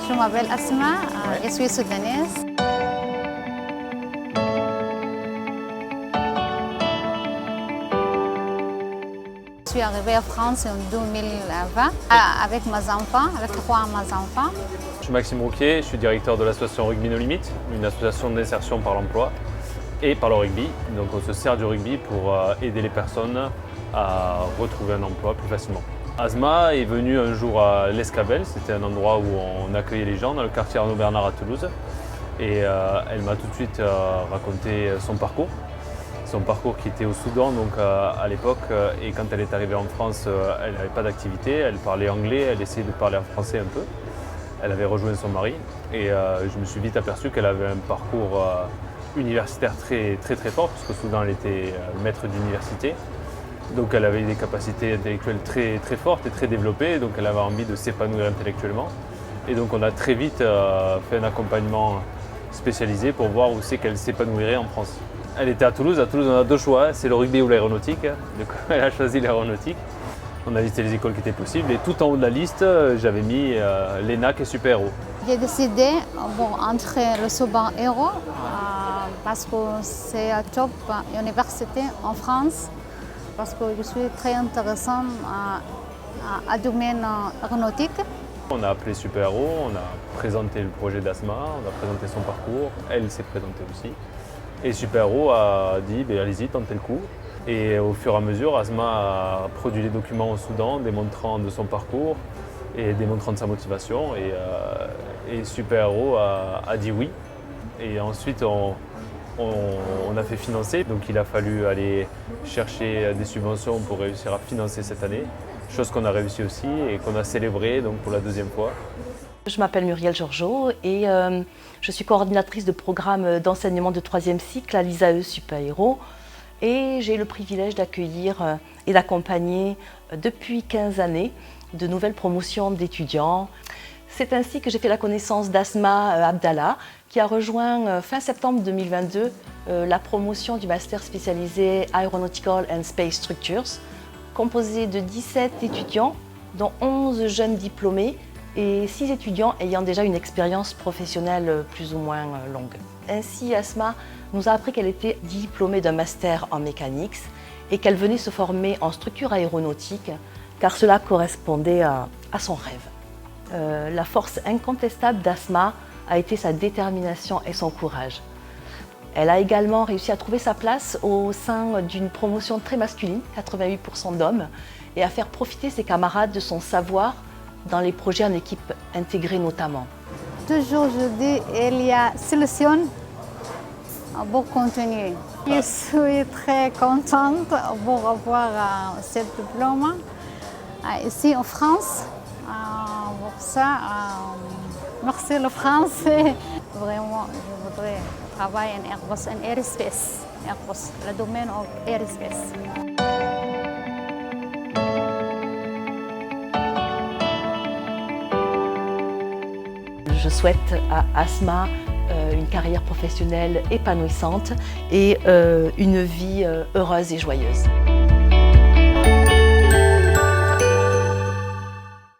Je m'appelle Asma, je suis soudanaise. Je suis arrivée en France en 2020 avec mes enfants, avec 3 de mes enfants. Je suis Maxime Rouquier, je suis directeur de l'association Rugby No Limit, une association d'insertion par l'emploi et par le rugby. Donc on se sert du rugby pour aider les personnes à retrouver un emploi plus facilement. Asma est venue un jour à l'Escabel, c'était un endroit où on accueillait les gens dans le quartier Arnaud Bernard à Toulouse. Et elle m'a tout de suite raconté son parcours qui était au Soudan donc, à l'époque. Et quand elle est arrivée en France, elle n'avait pas d'activité, elle parlait anglais, elle essayait de parler en français un peu. Elle avait rejoint son mari et je me suis vite aperçu qu'elle avait un parcours universitaire très fort, parce qu'au Soudan elle était maître d'université. Donc elle avait des capacités intellectuelles très fortes et très développées, donc elle avait envie de s'épanouir intellectuellement. Et donc on a très vite fait un accompagnement spécialisé pour voir où c'est qu'elle s'épanouirait en France. Elle était à Toulouse. À Toulouse on a 2 choix, c'est le rugby ou l'aéronautique. Donc elle a choisi l'aéronautique. On a listé les écoles qui étaient possibles et tout en haut de la liste, j'avais mis l'ENAC et Super Héros. J'ai décidé d'entrer le Super Héros parce que c'est une top université en France, parce que je suis très intéressante à domaine aéronautique. On a appelé Super Héros, on a présenté le projet d'Asma, on a présenté son parcours, elle s'est présentée aussi. Et Super Héros a dit allez-y, tentez le coup. Et au fur et à mesure, Asma a produit les documents au Soudan démontrant de son parcours et démontrant de sa motivation. Et Super Héros a dit oui. Et ensuite, on a fait financer. Donc il a fallu aller chercher des subventions pour réussir à financer cette année. Chose qu'on a réussi aussi et qu'on a célébré donc, pour la 2e fois. Je m'appelle Muriel Georgeau et je suis coordinatrice de programme d'enseignement de 3e cycle à l'ISAE Super Héros. Et j'ai le privilège d'accueillir et d'accompagner depuis 15 années de nouvelles promotions d'étudiants. C'est ainsi que j'ai fait la connaissance d'Asma Abdallah, qui a rejoint fin septembre 2022 la promotion du master spécialisé Aeronautical and Space Structures, composé de 17 étudiants, dont 11 jeunes diplômés et 6 étudiants ayant déjà une expérience professionnelle plus ou moins longue. Ainsi, Asma nous a appris qu'elle était diplômée d'un master en mécanique et qu'elle venait se former en structure aéronautique, car cela correspondait à son rêve. La force incontestable d'Asma a été sa détermination et son courage. Elle a également réussi à trouver sa place au sein d'une promotion très masculine, 88% d'hommes, et à faire profiter ses camarades de son savoir dans les projets en équipe intégrée notamment. Toujours je dis il y a solution pour continuer. Je suis très contente pour avoir ce diplôme ici en France. Pour ça, merci la France. Vraiment, je voudrais travailler en Airbus, en Aerospace, Airbus, le domaine de Aerospace. Je souhaite à Asma une carrière professionnelle épanouissante et une vie heureuse et joyeuse.